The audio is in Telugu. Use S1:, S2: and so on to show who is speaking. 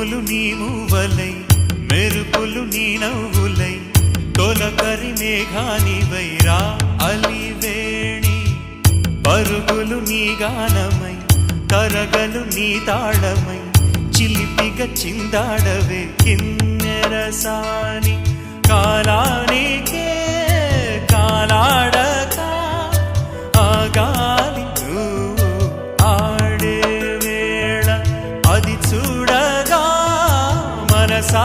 S1: ఉరుములు నీ మూవలై మెరుపులు నీ నవ్వులై తొలకరి మేఘానివై రా అలివేణి పరుగులు నీ గానమై తరగలు నీ తాళమై చిలిపిగా చిందాడవే కిన్నెరసాని కాలానికే కాలాడక ఆగాలి నువ్వు ఆడే వేళ అది చూడగా మనసా